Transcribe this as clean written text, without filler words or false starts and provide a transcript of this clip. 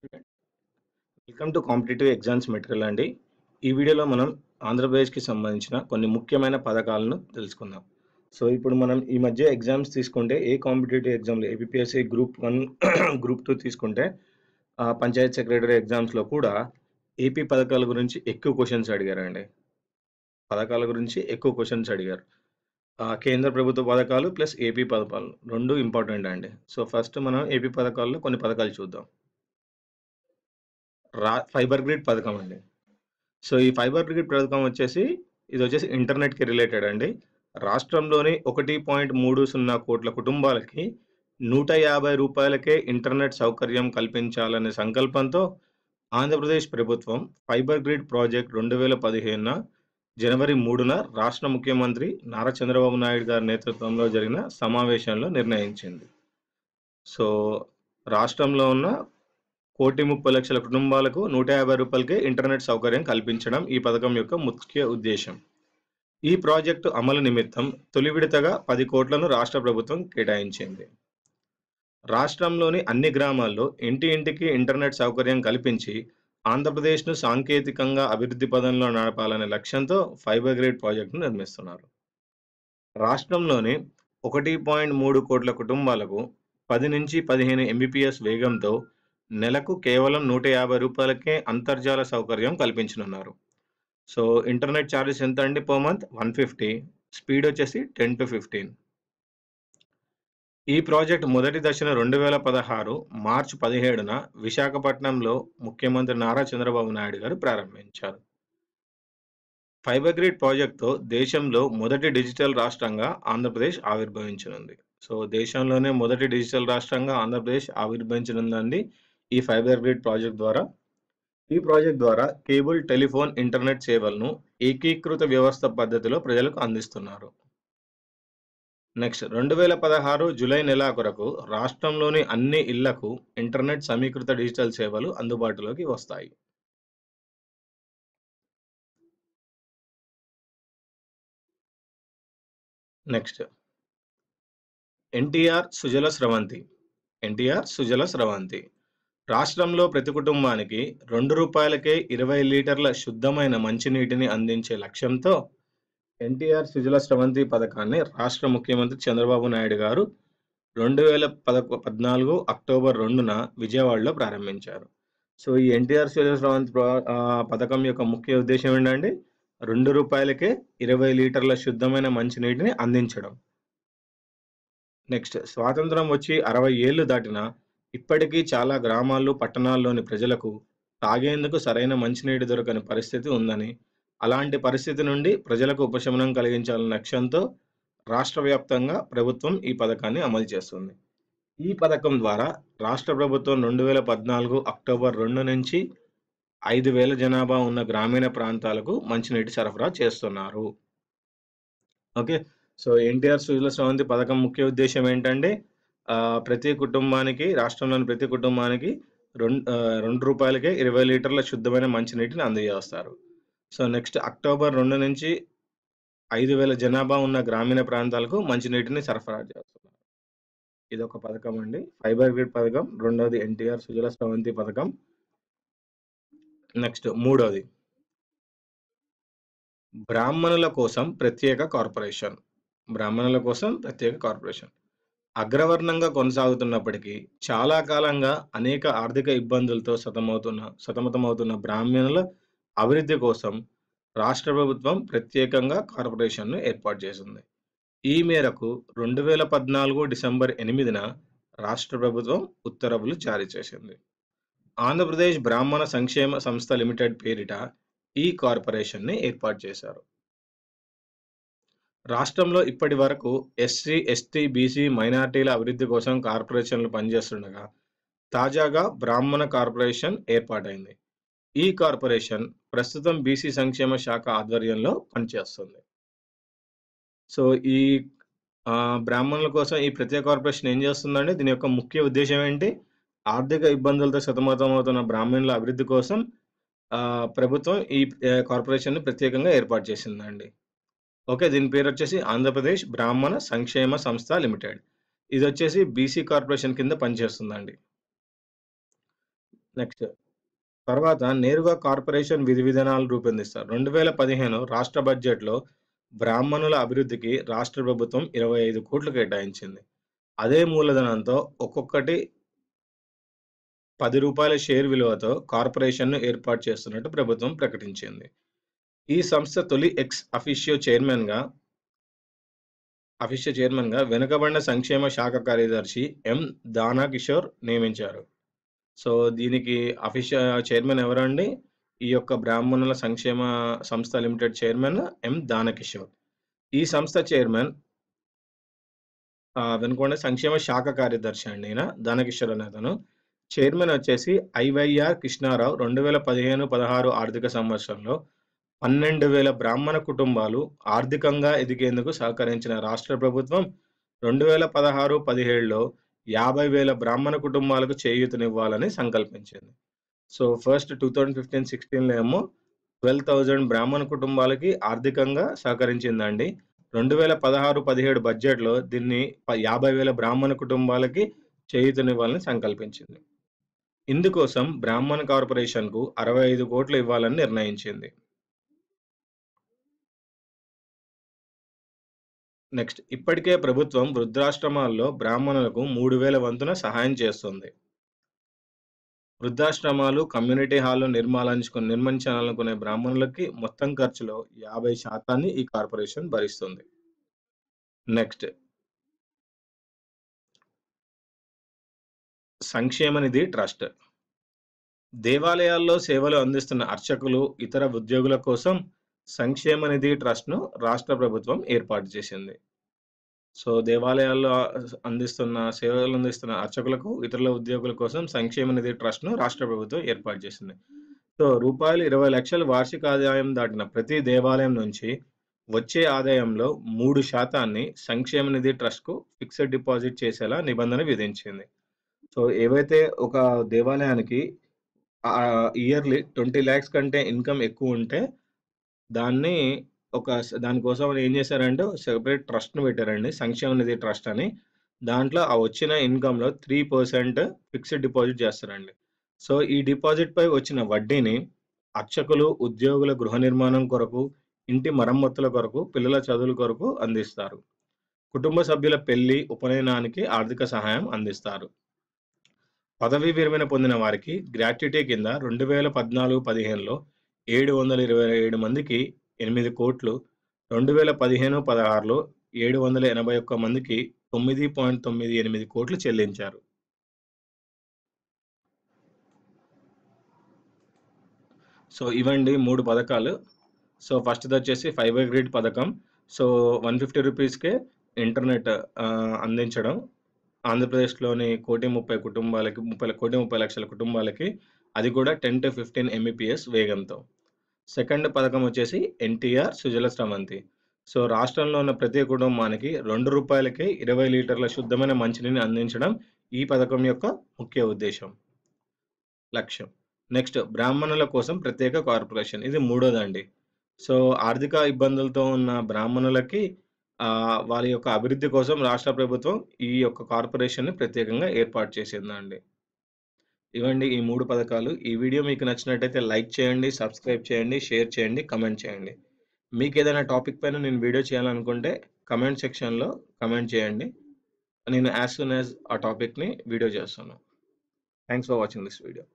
Welcome to competitive exams material అండి. ఈ వీడియోలో మనం ఆంధ్రప్రదేశ్‌కి సంబంధించిన కొన్ని ముఖ్యమైన పథకాలను తెలుసుకుందాం. సో, ఇప్పుడు మనం ఈ మధ్య ఎగ్జామ్స్ తీసుకుంటే ఏ కాంపిటేటివ్ ఎగ్జామ్‌లు ఏపీపీఎస్సీ గ్రూప్ 1, గ్రూప్ 2 తీసుకుంటే పంచాయత్ సెక్రటరీ ఎగ్జామ్స్‌లో కూడా ఏపీ పథకాల గురించి ఎక్కువ క్వెషన్స్ అడిగారండి. పథకాల గురించి ఎక్కువ క్వెషన్స్ అడిగారు. కేంద్ర ప్రభుత్వ పథకాలు ప్లస్ ఏపీ పథకాలు 2 ఇంపార్టెంట్ అండి. సో, ఫస్ట్ మనం ఏపీ పథకాల్లో కొన్ని పథకాలు చూద్దాం. ఫైబర్ గ్రిడ్ పథకం అండి. సో, ఈ ఫైబర్ గ్రిడ్ పథకం ఇదొచ్చేసి ఇంటర్నెట్‌కి రిలేటెడ్ అండి. రాష్ట్రంలోని 1.30 కోట్ల కుటుంబాలకి రూ. 150కే ఇంటర్నెట్ సౌకర్యం కల్పించాలనే సంకల్పంతో ఆంధ్రప్రదేశ్ ప్రభుత్వం ఫైబర్ గ్రిడ్ ప్రాజెక్ట్ 2015 జనవరి 3న రాష్ట్ర ముఖ్యమంత్రి నారా చంద్రబాబు నాయుడు గారి నేతృత్వంలో జరిగిన సమావేశంలో నిర్ణయించింది. సో, రాష్ట్రంలో ఉన్న 1,30,00,000 కుటుంబాలకు రూ. 150కే ఇంటర్నెట్ సౌకర్యం కల్పించడం ఈ పథకం యొక్క ముఖ్య ఉద్దేశ్యం. ఈ ప్రాజెక్టు అమలు నిమిత్తం తొలి విడతగా 10 కోట్లను రాష్ట్ర ప్రభుత్వం కేటాయించింది. రాష్ట్రంలోని అన్ని గ్రామాల్లో ఇంటింటికి ఇంటర్నెట్ సౌకర్యం కల్పించి ఆంధ్రప్రదేశ్‌ను సాంకేతికంగా అభివృద్ధి పథంలో నడపాలనే లక్ష్యంతో ఫైబర్ గ్రిడ్ ప్రాజెక్టును నిర్మిస్తున్నారు. రాష్ట్రంలోని 1.3 కోట్ల కుటుంబాలకు 10-15 ఎంబీపీఎస్ వేగంతో నెలకు కేవలం రూ. 150కే అంతర్జాల సౌకర్యం కల్పించనున్నారు. సో, ఇంటర్నెట్ చార్జెస్ ఎంత అండి పర్ మంత్? 150. స్పీడ్ వచ్చేసి 10-15. ఈ ప్రాజెక్ట్ మొదటి దశను 2016 మార్చి 17న విశాఖపట్నంలో ముఖ్యమంత్రి నారా చంద్రబాబు నాయుడు గారు ప్రారంభించారు. ఫైబర్ గ్రిడ్ ప్రాజెక్ట్‌తో దేశంలో మొదటి డిజిటల్ రాష్ట్రంగా ఆంధ్రప్రదేశ్ ఆవిర్భవించనుంది. సో, దేశంలోనే మొదటి డిజిటల్ రాష్ట్రంగా ఆంధ్రప్రదేశ్ ఆవిర్భవించనుందండి ఈ ఫైబర్ గ్రిడ్ ప్రాజెక్ట్ ద్వారా. ఈ ప్రాజెక్ట్ ద్వారా కేబుల్, టెలిఫోన్, ఇంటర్నెట్ సేవలను ఏకీకృత వ్యవస్థ పద్ధతిలో ప్రజలకు అందిస్తున్నారు. నెక్స్ట్ 2016 జూలై నెలాఖరుకు రాష్ట్రంలోని అన్ని ఇళ్లకు ఇంటర్నెట్ సమీకృత డిజిటల్ సేవలు అందుబాటులోకి వస్తాయి. నెక్స్ట్ ఎన్టీఆర్ సుజల స్రవంతి. ఎన్టీఆర్ సుజల స్రవంతి. రాష్ట్రంలో ప్రతి కుటుంబానికి రూ. 2కే 20 లీటర్ల శుద్ధమైన మంచినీటిని అందించే లక్ష్యంతో ఎన్టీఆర్ సుజల స్రవంతి పథకాన్ని రాష్ట్ర ముఖ్యమంత్రి చంద్రబాబు నాయుడు గారు 2014 అక్టోబర్ 2న విజయవాడలో ప్రారంభించారు. సో, ఈ ఎన్టీఆర్ సుజల స్రవంతి పథకం యొక్క ముఖ్య ఉద్దేశ్యం ఏంటంటే రూ. 2కే 20 లీటర్ల శుద్ధమైన మంచినీటిని అందించడం. నెక్స్ట్ స్వాతంత్రం వచ్చి 60 ఏళ్లు దాటినా ఇప్పటికీ చాలా గ్రామాల్లో, పట్టణాల్లోని ప్రజలకు తాగేందుకు సరైన మంచినీటి దొరకని పరిస్థితి ఉందని, అలాంటి పరిస్థితి నుండి ప్రజలకు ఉపశమనం కలిగించాలనే లక్ష్యంతో రాష్ట్ర వ్యాప్తంగా ప్రభుత్వం ఈ పథకాన్ని అమలు చేస్తుంది. ఈ పథకం ద్వారా రాష్ట్ర ప్రభుత్వం 2014 అక్టోబర్ 2 నుంచి 5,000 జనాభా ఉన్న గ్రామీణ ప్రాంతాలకు మంచినీటి సరఫరా చేస్తున్నారు. ఓకే. సో, ఎన్టీఆర్ సుజల స్రవంతి పథకం ముఖ్య ఉద్దేశ్యం ఏంటంటే ప్రతి కుటుంబానికి, రాష్ట్రంలోని ప్రతి కుటుంబానికి రూ. 2కే 20 లీటర్ల శుద్ధమైన మంచినీటిని అందజేస్తారు. సో, నెక్స్ట్ అక్టోబర్ 2 నుంచి 5,000 జనాభా ఉన్న గ్రామీణ ప్రాంతాలకు మంచినీటిని సరఫరా చేస్తున్నారు. ఇదొక పథకం అండి. ఫైబర్ గ్రిడ్ పథకం. రెండోది ఎన్టీఆర్ సుజల స్రవంతి పథకం. నెక్స్ట్ మూడోది బ్రాహ్మణుల కోసం ప్రత్యేక కార్పొరేషన్. బ్రాహ్మణుల కోసం ప్రత్యేక కార్పొరేషన్. అగ్రవర్ణంగా కొనసాగుతున్నప్పటికీ చాలా కాలంగా అనేక ఆర్థిక ఇబ్బందులతో సతమతమవుతున్న బ్రాహ్మణుల అభివృద్ధి కోసం రాష్ట్ర ప్రభుత్వం ప్రత్యేకంగా కార్పొరేషన్‌ను ఏర్పాటు చేసింది. ఈ మేరకు 2014 డిసెంబర్ 8న రాష్ట్ర ప్రభుత్వం ఉత్తర్వులు జారీ చేసింది. ఆంధ్రప్రదేశ్ బ్రాహ్మణ సంక్షేమ సంస్థ లిమిటెడ్ పేరిట ఈ కార్పొరేషన్‌ని ఏర్పాటు చేశారు. రాష్ట్రంలో ఇప్పటి వరకు ఎస్సీ, ఎస్టీ, బీసీ, మైనారిటీల అభివృద్ధి కోసం కార్పొరేషన్లు పనిచేస్తుండగా తాజాగా బ్రాహ్మణ కార్పొరేషన్ ఏర్పాటైంది. ఈ కార్పొరేషన్ ప్రస్తుతం బీసీ సంక్షేమ శాఖ ఆధ్వర్యంలో పనిచేస్తుంది. సో, ఈ బ్రాహ్మణుల కోసం ఈ ప్రత్యేక కార్పొరేషన్ ఏం చేస్తుందంటే దీని యొక్క ముఖ్య ఉద్దేశ్యం ఏంటి? ఆర్థిక ఇబ్బందులతో సతమతమవుతున్న బ్రాహ్మణుల అభివృద్ధి కోసం ప్రభుత్వం ఈ కార్పొరేషన్‌ని ప్రత్యేకంగా ఏర్పాటు చేసిందండి. ఓకే. దీని పేరొచ్చేసి ఆంధ్రప్రదేశ్ బ్రాహ్మణ సంక్షేమ సంస్థ లిమిటెడ్. ఇదొచ్చేసి బీసీ కార్పొరేషన్ కింద పనిచేస్తుందండి. నెక్స్ట్ తర్వాత నేరుగా కార్పొరేషన్ విధి విధానాలు రూపొందిస్తారు. 2015 రాష్ట్ర బడ్జెట్‌లో బ్రాహ్మణుల అభివృద్ధికి రాష్ట్ర ప్రభుత్వం 25,00,00,000 కేటాయించింది. అదే మూలధనంతో ఒక్కొక్కటి రూ. 10 షేర్ విలువతో కార్పొరేషన్‌ను ఏర్పాటు చేస్తున్నట్టు ప్రభుత్వం ప్రకటించింది. ఈ సంస్థ తొలి ఎక్స్ అఫీషియో చైర్మన్‌గా వెనుకబడిన సంక్షేమ శాఖ కార్యదర్శి ఎం. దానకిషోర్ నియమించారు. సో, దీనికి చైర్మన్ ఎవరండి? ఈ యొక్క బ్రాహ్మణుల సంక్షేమ సంస్థ లిమిటెడ్ చైర్మన్ ఎం. దానకిషోర్. ఈ సంస్థ చైర్మన్ వెనుకొండ సంక్షేమ శాఖ కార్యదర్శి అండి ఈయన దానకిషోర్ అనే అతను. చైర్మన్ వచ్చేసి ఐవైఆర్ కృష్ణారావు 2015-16 ఆర్థిక సంవత్సరంలో 12,000 బ్రాహ్మణ కుటుంబాలు ఆర్థికంగా ఎదిగేందుకు సహకరించిన రాష్ట్ర ప్రభుత్వం 2016-17లో 50,000 బ్రాహ్మణ కుటుంబాలకు చేయూతనివ్వాలని సంకల్పించింది. సో, ఫస్ట్ 2015-16లో ఏమో 12,000 బ్రాహ్మణ కుటుంబాలకి ఆర్థికంగా సహకరించిందండి. 2016-17 బడ్జెట్‌లో దీన్ని 50,000 బ్రాహ్మణ కుటుంబాలకి చేయూతనివ్వాలని సంకల్పించింది. ఇందుకోసం బ్రాహ్మణ కార్పొరేషన్‌కు 65,00,00,000 ఇవ్వాలని నిర్ణయించింది. నెక్స్ట్ ఇప్పటికే ప్రభుత్వం వృద్ధాశ్రమాల్లో బ్రాహ్మణులకు 3,000 వంతున సహాయం చేస్తుంది. వృద్ధాశ్రమాలు, కమ్యూనిటీ హాల్‌లు నిర్మించాలనుకునే బ్రాహ్మణులకి మొత్తం ఖర్చులో 50% ఈ కార్పొరేషన్ భరిస్తుంది. నెక్స్ట్ సంక్షేమ నిధి ట్రస్ట్. దేవాలయాల్లో సేవలు అందిస్తున్న అర్చకులు, ఇతర ఉద్యోగుల కోసం సంక్షేమ నిధి ట్రస్ట్‌ను రాష్ట్ర ప్రభుత్వం ఏర్పాటు చేసింది. సో, దేవాలయాల్లో సేవలు అందిస్తున్న అర్చకులకు, ఇతరుల ఉద్యోగుల కోసం సంక్షేమ నిధి ట్రస్ట్‌ను రాష్ట్ర ప్రభుత్వం ఏర్పాటు చేసింది. సో, రూపాయలు 20,00,000 వార్షిక ఆదాయం దాటిన ప్రతి దేవాలయం నుంచి వచ్చే ఆదాయంలో 3% సంక్షేమ నిధి ట్రస్ట్‌కు ఫిక్స్డ్ డిపాజిట్ చేసేలా నిబంధన విధించింది. సో, ఏవైతే ఒక దేవాలయానికి ఇయర్‌లీ 20,00,000 కంటే ఇన్‌కమ్ ఎక్కువుంటే దాన్ని దానికోసం ఏం చేశారంటే సెపరేట్ ట్రస్ట్‌ని పెట్టారండి. సంక్షేమ నిధి ట్రస్ట్ అని. దాంట్లో ఆ వచ్చిన ఇన్‌కమ్‌లో 3% ఫిక్స్డ్ డిపాజిట్ చేస్తారండి. సో, ఈ డిపాజిట్‌పై వచ్చిన వడ్డీని అర్చకులు, ఉద్యోగుల గృహ నిర్మాణం కొరకు, ఇంటి మరమ్మతుల కొరకు, పిల్లల చదువుల కొరకు అందిస్తారు. కుటుంబ సభ్యుల పెళ్లి, ఉపనయనానికి ఆర్థిక సహాయం అందిస్తారు. పదవీ విరమణ పొందిన వారికి గ్రాట్యుటీ కింద 2014-15లో 727 మందికి 8,00,00,000, 2015-16లో 781 మందికి 9.98 చెల్లించారు. సో, ఇవండి 3 పథకాలు. సో, ఫస్ట్‌దొచ్చేసి ఫైబర్ గ్రిడ్ పథకం. సో, ₹150కే ఇంటర్నెట్ అందించడం. ఆంధ్రప్రదేశ్‌లోని 1,30,00,000 కుటుంబాలకి 1,30,00,000 కుటుంబాలకి అది కూడా 10-15 ఎంబీపీఎస్ వేగంతో. సెకండ్ పథకం వచ్చేసి ఎన్టీఆర్ సుజల స్రవంతి. సో, రాష్ట్రంలో ఉన్న ప్రతి కుటుంబానికి ₹2కే 20 లీటర్ల శుద్ధమైన మంచినీటిని అందించడం ఈ పథకం యొక్క ముఖ్య లక్ష్యం. నెక్స్ట్ బ్రాహ్మణుల కోసం ప్రత్యేక కార్పొరేషన్. ఇది మూడోదండి. సో, ఆర్థిక ఇబ్బందులతో ఉన్న బ్రాహ్మణులకి వాళ్ళ యొక్క అభివృద్ధి కోసం రాష్ట్ర ప్రభుత్వం ఈ యొక్క కార్పొరేషన్‌ని ప్రత్యేకంగా ఏర్పాటు చేసిందండి. ఇవండి ఈ 3 పథకాలు. ఈ వీడియో మీకు నచ్చినట్టయితే లైక్ చేయండి, సబ్స్క్రైబ్ చేయండి, షేర్ చేయండి, కామెంట్ చేయండి. మీకేదైనా టాపిక్ పైన నేను వీడియో చేయాలనుకుంటే కామెంట్ సెక్షన్‌లో కామెంట్ చేయండి. నేను యాస్ సూన్ యాస్ ఆ టాపిక్‌ని వీడియో చేస్తాను. Thanks for watching this video.